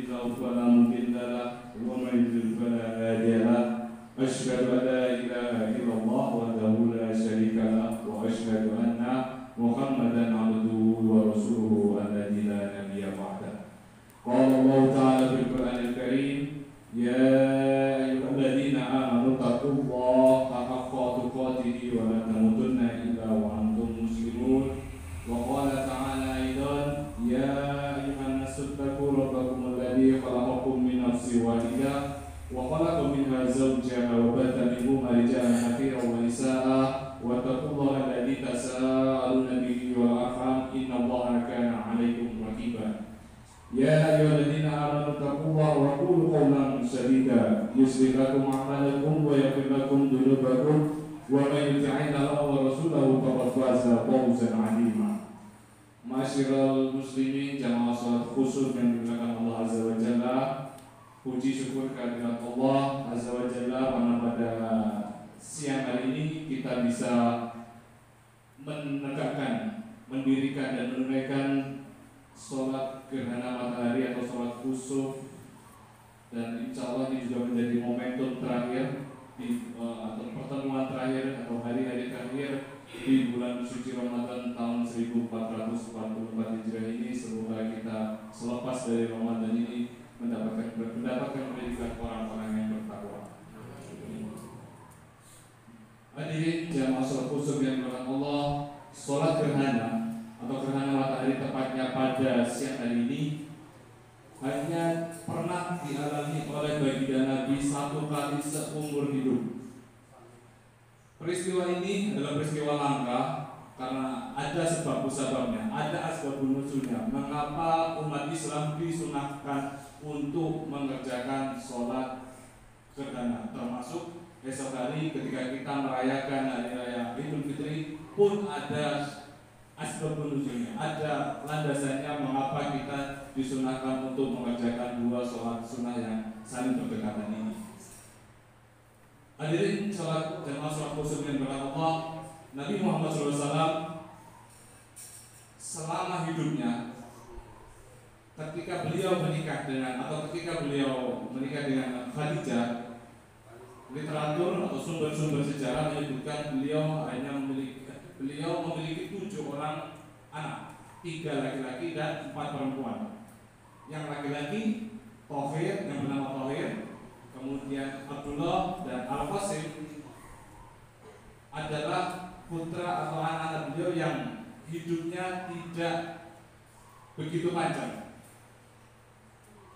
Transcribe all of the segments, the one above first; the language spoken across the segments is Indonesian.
الله فلا مضل له ومن يضلل فلا هادي له أشهد أن لا إله إلا الله وحده لا شريك له وأشهد أن محمدا عبده ورسوله الذي لا نبي بعده. قال الله تعالى في القرآن الكريم: يا أيها الذين آمنوا اتقوا الله حق تقاته ولا تموتن إلا وأنتم مسلمون. وقال تعالى أيضا: يا أيها الناس اتقوا ربكم الذي خلقكم من نفس واحدة وخلق منها زوجها وبث منهما رجالا كثيرا ونساء واتقوا الله الذي تساءلون به والأرحام إن الله كان عليكم رقيبا. يا أيها الذين آمنوا اتقوا الله وقولوا قولا سديدا يصلح لكم أعمالكم ويغفر لكم ذنوبكم ومن يطع الله ورسوله فقد فاز فوزا عظيما. Masyiral muslimin jamaah salat khusus yang dimuliakan Allah Azza wa Jalla, puji syukur kehadirat Allah Azza wa Jalla karena pada siang hari ini kita bisa menegakkan, mendirikan dan menunaikan sholat gerhana matahari atau sholat khusuf, dan insya Allah ini juga menjadi momentum terakhir atau pertemuan terakhir atau hari-hari terakhir di bulan suci Ramadan tahun 1444 Hijriah ini. Semoga kita selepas dari Ramadan ini mendapatkan pendidikan orang-orang yang bertakwa. Hadirin jamaah sholat khusuf yang dimuliakan Allah, sholat gerhana atau gerhana matahari tepatnya pada siang hari ini hanya pernah dialami oleh baginda Nabi satu kali seumur hidup. Peristiwa ini adalah peristiwa langka karena ada sebab-sebabnya, ada asbabun nuzulnya. Mengapa umat Islam disunahkan untuk mengerjakan sholat gerhana, termasuk esok hari ketika kita merayakan hari raya Idul Fitri pun ada asbabun nuzulnya, ada landasannya mengapa kita disunahkan untuk mengerjakan dua sholat sunnah yang saling berdekatan ini. Hadirin sholat jamaah sholat khusuf yang berkat Allah, Nabi Muhammad SAW selama hidupnya, ketika beliau menikah dengan Khadijah, literatur atau sumber-sumber sejarah menyebutkan beliau memiliki 7 orang anak, 3 laki-laki dan 4 perempuan. Yang laki-laki Thohir, yang bernama Thohir, kemudian Abdullah dan Al-Qasim adalah putra atau anak-anak beliau yang hidupnya tidak begitu panjang.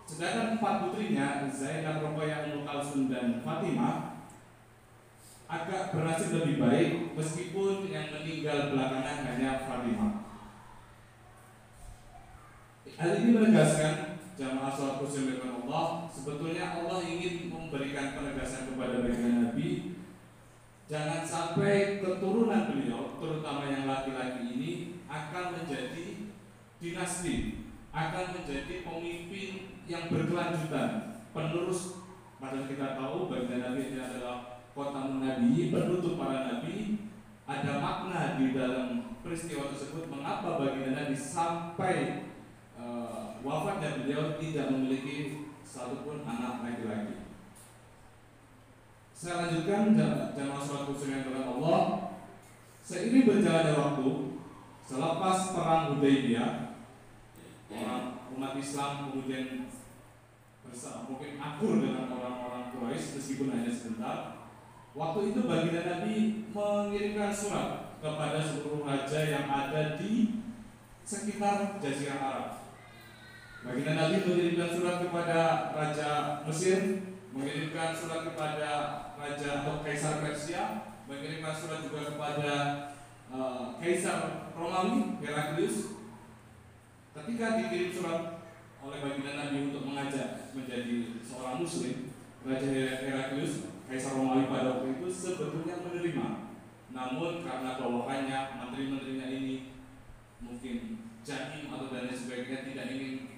Sedangkan 4 putrinya, Zainab, Ruqayyah, Ummul Kalsum dan Fatimah, agak berhasil lebih baik meskipun yang meninggal belakangan hanya Fatimah. Hal ini menegaskan jamaah sholat khusuf dengan Allah, sebetulnya Allah ingin memberikan penegasan kepada baginda Nabi, jangan sampai keturunan beliau, terutama yang laki-laki ini, akan menjadi dinasti, akan menjadi pemimpin yang berkelanjutan, penerus. Padahal kita tahu baginda Nabi ini adalah khatamun nabi, penutup para nabi. Ada makna di dalam peristiwa tersebut mengapa baginda Nabi sampai wafatnya beliau tidak memiliki satupun anak laki-laki. Saya lanjutkan jamaah sholat khusuf yang berkat Allah. Seiring berjalannya waktu, selepas perang Hudaybiyah, umat Islam kemudian mungkin akur dengan orang-orang Quraisy meskipun hanya sebentar. Waktu itu baginda Nabi mengirimkan surat kepada seluruh raja yang ada di sekitar Jazirah Arab. Baginda Nabi mengirimkan surat kepada Raja Mesir, mengirimkan surat kepada Raja atau Kaisar Persia, mengirimkan surat juga kepada Kaisar Romawi, Heraklius. Ketika dikirim surat oleh baginda Nabi untuk mengajak menjadi seorang Muslim, Raja Heraklius, Kaisar Romawi pada waktu itu sebetulnya menerima. Namun karena bawahannya, menteri-menterinya ini mungkin jahim atau dan lain sebagainya, tidak ingin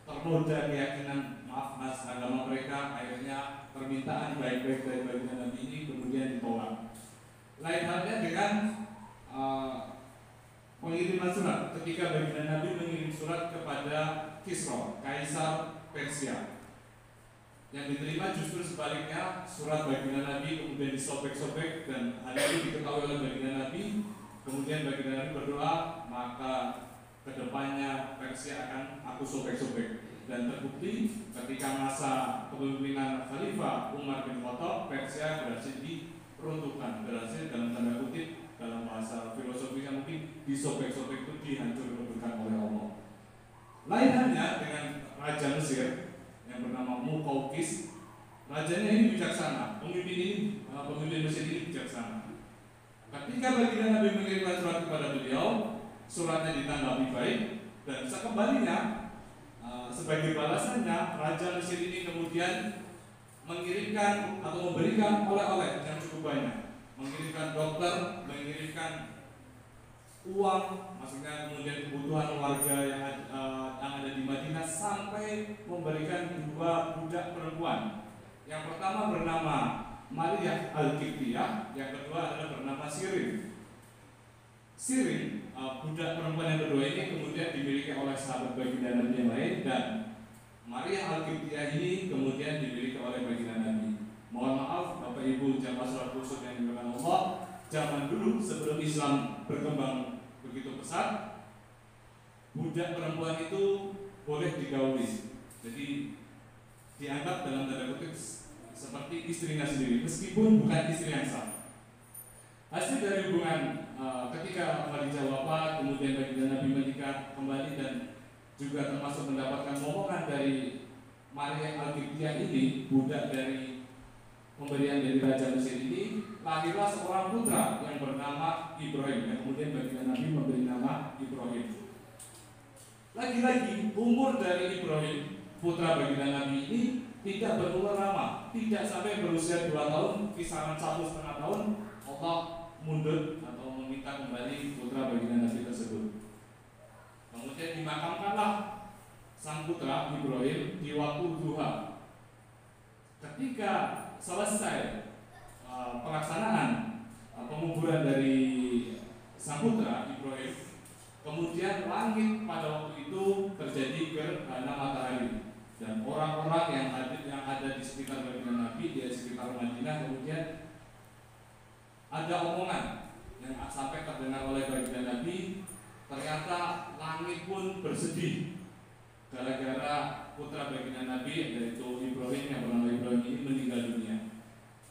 ternoda keyakinan agama mereka, akhirnya permintaan baik-baik dari baginda Nabi ini kemudian ditolak. Lain halnya dengan pengiriman surat. Ketika baginda Nabi mengirim surat kepada Kisra, Kaisar Persia. Yang diterima justru sebaliknya, surat baginda Nabi kemudian disobek-sobek dan hal itu diketahui oleh baginda Nabi. Kemudian baginda Nabi berdoa, maka kedepannya Persia akan aku sobek-sobek. Dan terbukti ketika masa kepemimpinan Khalifah Umar bin Khattab, Persia berhasil diruntuhkan, berhasil dalam tanda kutip, dalam bahasa filosofinya mungkin disobek-sobek, itu dihancur-hancurkan oleh Allah. Lain halnya dengan Raja Mesir yang bernama Muqawqis. Rajanya ini bijaksana, pemimpin Mesir ini bijaksana. Ketika baginda Nabi mengirimkan surat kepada beliau, suratnya ditanggapi baik, dan sekembalinya sebagai balasannya Raja Mesir ini kemudian mengirimkan atau memberikan oleh-oleh yang cukup banyak, mengirimkan dokter, mengirimkan uang, maksudnya kemudian kebutuhan warga yang ada di Madinah, sampai memberikan 2 budak perempuan. Yang pertama bernama Maria Al-Qibtiyah, yang kedua adalah bernama Sirin. Sirin, budak perempuan yang kedua ini kemudian dimiliki oleh sahabat baginda Nabi yang lain, dan Maria Al-Qibtiyah ini kemudian dimiliki oleh baginda Nabi. Mohon maaf Bapak Ibu jamaah sholat khusus yang dimuliakan Allah, zaman dulu sebelum Islam berkembang begitu pesat, budak perempuan itu boleh digauli, jadi dianggap dalam tanda kutip seperti istrinya sendiri, meskipun bukan istri yang sah. Hasil dari hubungan ketika Khadijah wafat, kemudian baginda Nabi menikah kembali, dan juga termasuk mendapatkan momongan dari Maria Al-Qibtiyah ini, budak dari pemberian dari Raja Mesir ini, lahirlah seorang putra yang bernama Ibrahim, yang kemudian baginda Nabi memberi nama Ibrahim. Lagi-lagi umur dari Ibrahim, putra baginda Nabi ini, tidak berumur lama, tidak sampai berusia 2 tahun, kisaran 1,5 tahun, Allah mundur atau meminta kembali putra baginda Nabi tersebut. Kemudian dimakamkanlah sang putra Ibrahim di waktu duha. Ketika selesai pelaksanaan penguburan dari sang putra Ibrahim, kemudian langit pada waktu itu terjadi gerhana matahari, dan orang-orang yang ada di sekitar baginda Nabi, di sekitar Madinah, kemudian ada omongan yang sampai terdengar oleh baginda Nabi, ternyata langit pun bersedih gara-gara putra baginda Nabi yaitu Ibrahim, yang bernama Ibrahim ini meninggal dunia.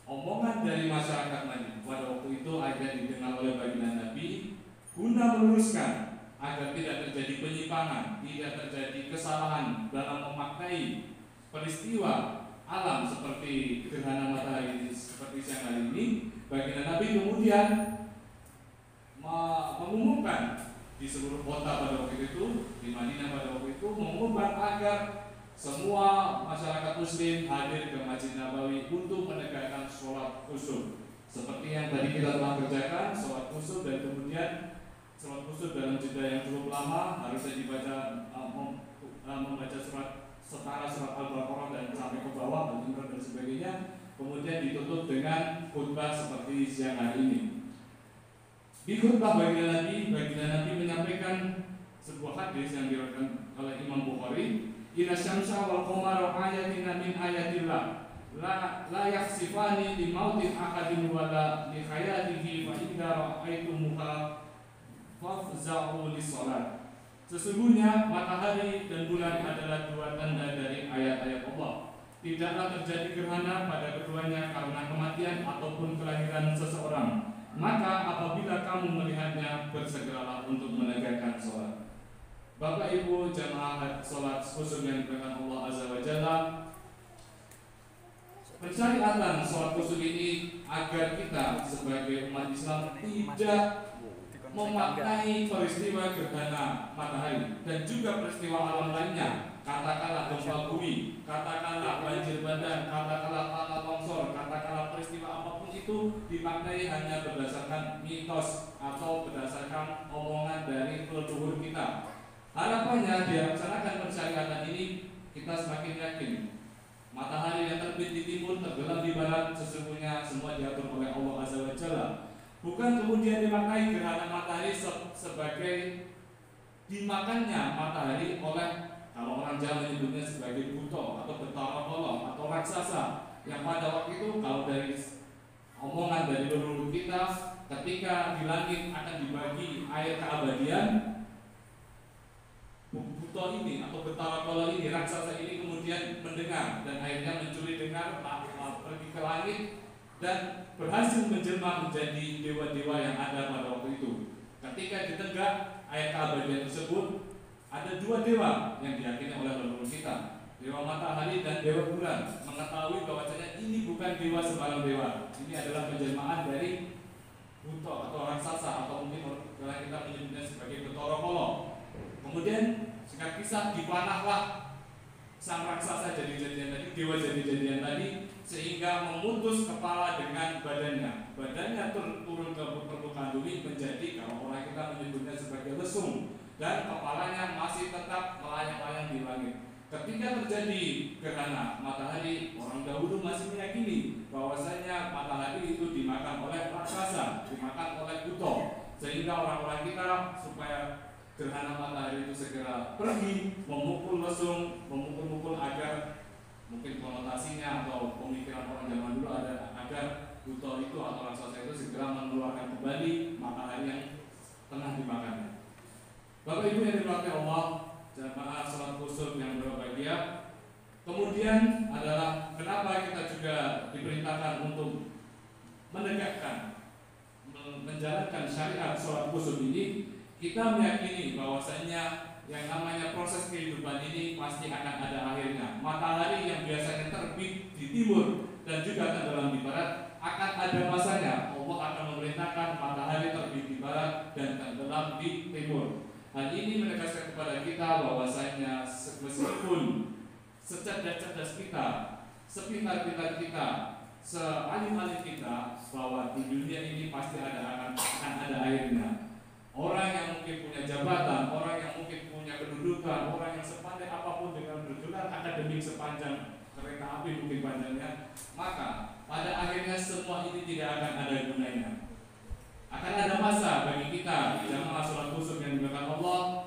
Omongan dari masyarakat Madinah pada waktu itu akhirnya didengar oleh baginda Nabi, guna meluruskan agar tidak terjadi penyimpangan, tidak terjadi kesalahan dalam memaknai peristiwa alam seperti gerhana matahari seperti siang hari ini. Baginda Nabi kemudian mengumumkan di seluruh kota pada waktu itu, di Madinah pada waktu itu, mengumumkan agar semua masyarakat muslim hadir ke Masjid Nabawi untuk menegakkan sholat khusyuk. Seperti yang tadi kita telah kerjakan, sholat khusyuk, dan kemudian sholat khusyuk dalam jeda yang cukup lama, harusnya dibaca membaca surat setara surat Al-Baqarah dan sampai ke bawah, Al-Imran dan sebagainya. Kemudian ditutup dengan khutbah seperti siang hari ini. Di khutbah baginda Nabi menyampaikan sebuah hadis yang diriwayatkan oleh Imam Bukhari, "Inna syamsa wal qamara ayatina min ayatillah la yakhsifani li mautin ahadin wala li hayatihi fa idza ra'aitumuha fafza'u lis salat." Sesungguhnya matahari dan bulan adalah 2 tanda dari ayat-ayat Allah. Tidaklah terjadi gerhana pada keduanya karena kematian ataupun kelahiran seseorang. Maka apabila kamu melihatnya, bersegeralah untuk menegakkan sholat. Bapak Ibu jamaah sholat khusyuk yang dimuliakan Allah Azza wa Jalla, pensyariatan sholat khusyuk ini agar kita sebagai umat Islam tidak memaknai peristiwa gerhana matahari dan juga peristiwa alam lainnya, katakanlah gempa bumi, katakanlah banjir bandang, katakanlah tanah longsor, katakanlah peristiwa apapun itu dimaknai hanya berdasarkan mitos atau berdasarkan omongan dari leluhur kita. Harapannya dilaksanakan pensyariatan ini, kita semakin yakin matahari yang terbit di timur, tenggelam di barat, sesungguhnya semua diatur oleh Allah Azza wa Jalla. Bukan kemudian dimaknai gerhana matahari sebagai dimakannya matahari oleh Kalau orang Jawa menyebutnya sebagai buto atau betara kolong atau raksasa, yang pada waktu itu kalau dari omongan dari leluhur kita, ketika di langit akan dibagi air keabadian, buto ini atau betara kolong ini, raksasa ini kemudian mendengar dan akhirnya mencuri dengar, pergi ke langit dan berhasil menjelma menjadi dewa-dewa yang ada pada waktu itu. Ketika ditegak air keabadian tersebut, ada dua dewa yang diyakini oleh leluhur kita, dewa matahari dan dewa bulan. Mengetahui bahwasanya ini bukan dewa sembarang dewa, ini adalah penjelmaan dari buto atau raksasa atau mungkin kita menyebutnya sebagai betara kolong. Kemudian singkat kisah, dipanahlah sang raksasa jadi-jadian tadi, dewa jadi-jadian tadi, sehingga memutus kepala dengan badannya. Badannya turun ke permukaan bumi menjadi, kalau orang kita menyebutnya sebagai lesung, dan kepalanya masih tetap melayang-layang di langit. Ketika terjadi gerhana matahari, orang dahulu masih meyakini bahwasanya matahari itu dimakan oleh raksasa, dimakan oleh buto, sehingga orang-orang kita supaya gerhana matahari itu segera pergi, memukul lesung, memukul-mukul agar mungkin konotasinya atau pemikiran orang zaman dulu ada agar buto itu atau raksasa itu segera mengeluarkan kembali matahari yang tengah dimakannya. Bapak Ibu yang dirahmati Allah, jamaah salat khusus yang berbahagia. Kemudian adalah kenapa kita juga diperintahkan untuk menegakkan, menjalankan syariat salat khusus ini. Kita meyakini bahwasanya yang namanya proses kehidupan ini pasti akan ada akhirnya. Matahari yang biasanya terbit di timur dan juga tenggelam di barat akan ada masanya. Allah akan memerintahkan matahari terbit di barat dan tenggelam di timur. Hal ini menegaskan kepada kita bahwasanya meskipun secerdas-cerdas kita, sepintar-pintar kita, sealim-alim kita, bahwa di dunia ini pasti akan ada akhirnya. Orang yang mungkin punya jabatan, orang yang mungkin punya kedudukan, orang yang sepandai apapun dengan bergelar akademik sepanjang kereta api mungkin panjangnya, maka pada akhirnya semua ini tidak akan ada gunanya. Akan ada masa bagi kita jamaah salat khusus yang dimuliakan Allah,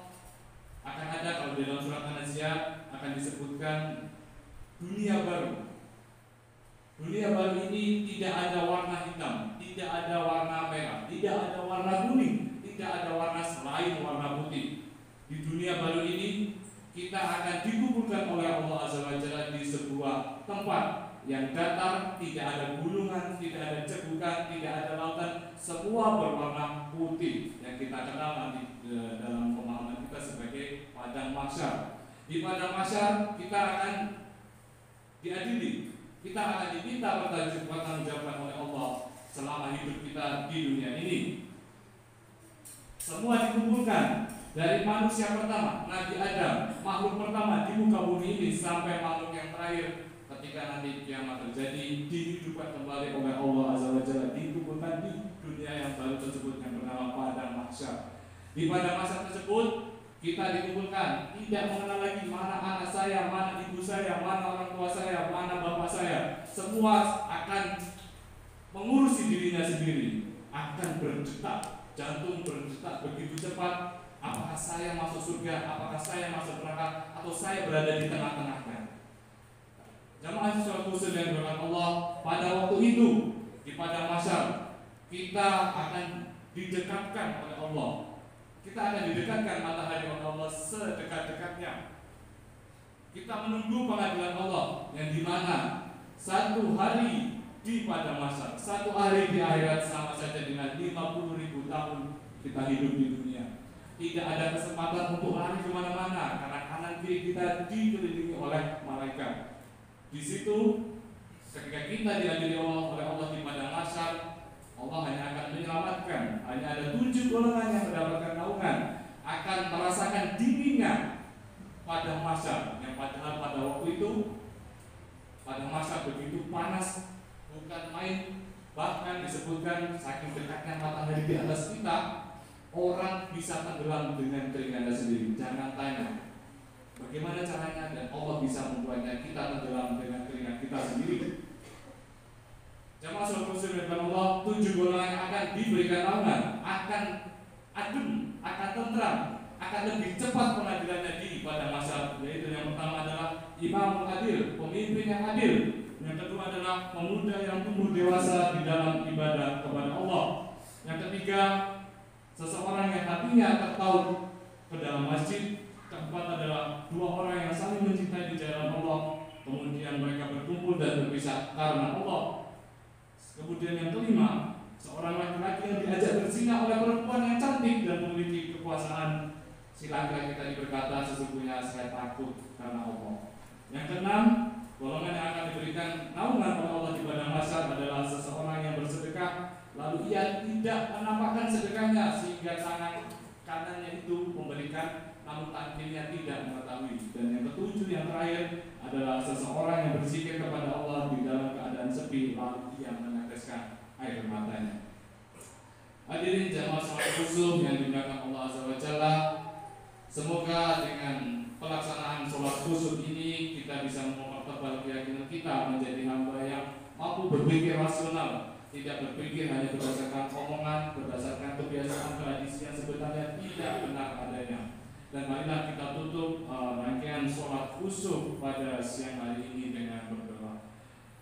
akan ada, kalau di dalam surat An-Nazi'at akan disebutkan dunia baru. Dunia baru ini tidak ada warna hitam, tidak ada warna merah, tidak ada warna kuning, tidak ada warna selain warna putih. Di dunia baru ini kita akan dikumpulkan oleh Allah Azza wa Jalla di sebuah tempat yang datar, tidak ada gunungan, tidak ada cegukan, tidak ada lautan, semua berwarna putih yang kita kenal nanti dalam pemahaman kita sebagai padang mahsyar. Di padang mahsyar kita akan diadili, kita akan diminta pertanggungjawaban oleh Allah selama hidup kita di dunia ini. Semua dikumpulkan dari manusia pertama, Nabi Adam, makhluk pertama di muka bumi ini, sampai makhluk yang terakhir ketika nanti kiamat terjadi, dihidupkan kembali oleh Allah Azza wa Jalla, dikumpulkan di dunia yang baru tersebut yang bernama padang mahsyar. Di padang mahsyar tersebut kita dikumpulkan, tidak mengenal lagi mana anak saya, mana ibu saya, mana orang tua saya, mana bapak saya. Semua akan mengurusi dirinya sendiri, akan berdetak, jantung berdetak begitu cepat. Apakah saya masuk surga, apakah saya masuk neraka, atau saya berada di tengah-tengahnya. Jamaah salat khusus yang dirahmati Allah, pada waktu itu di padang mahsyar kita akan didekatkan oleh Allah. Kita akan didekatkan matahari oleh Allah sedekat-dekatnya. Kita menunggu pengadilan Allah yang dimana satu hari di padang mahsyar, satu hari di akhirat sama saja dengan 50.000 tahun kita hidup di dunia. Tidak ada kesempatan untuk lari kemana-mana karena kanan kiri kita dikelilingi oleh malaikat. Di situ ketika kita diadili oleh Allah di padang mahsyar, Allah hanya akan menyelamatkan. Hanya ada 7 golongan yang mendapatkan naungan, akan merasakan dinginnya padang mahsyar, yang padahal pada waktu itu padang mahsyar begitu panas, bukan main. Bahkan disebutkan saking dekatnya matahari di atas kita, orang bisa tenggelam dengan keringatnya sendiri. Jangan tanya bagaimana caranya, dan Allah bisa membuatnya kita tenggelam dengan keringat kita sendiri. Jamaah salat khusus yang Allah, 7 golongan akan diberikan naungan, akan adem, akan tentram, akan lebih cepat pengadilannya di pada masa, yaitu yang pertama adalah imam adil, pemimpin yang adil. Yang kedua adalah pemuda yang tumbuh dewasa di dalam ibadah kepada Allah. Yang ketiga, seseorang yang hatinya tertaut ke dalam masjid. Keempat adalah dua orang yang saling mencintai di jalan Allah, kemudian mereka berkumpul dan berpisah karena Allah. Kemudian yang kelima, seorang laki-laki yang diajak berzina oleh perempuan yang cantik dan memiliki kekuasaan. Si laki-laki tadi berkata, sesungguhnya saya takut karena Allah. Yang keenam, golongan yang akan diberikan naungan oleh Allah di padang mahsyar adalah seseorang yang bersedekah, lalu ia tidak menampakkan sedekahnya sehingga tangan kanannya itu memberikan, namun tangan kirinya tidak mengetahui. Dan yang ketujuh, yang terakhir adalah seseorang yang berzikir kepada Allah di dalam keadaan sepi, lalu ia meneteskan air matanya. Hadirin jamaah salat khusyuk yang dimuliakan Allah Azza wa Jalla, semoga dengan pelaksanaan sholat khusyuk ini kita bisa mempertebal keyakinan kita menjadi hamba yang mampu berpikir rasional, tidak berpikir hanya berdasarkan omongan, berdasarkan kebiasaan tradisi yang sebenarnya tidak benar adanya. Dan marilah kita tutup rangkaian sholat khusyuk pada siang hari ini dengan berdoa.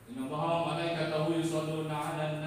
Innallaha malaikatahu yusholluna 'alan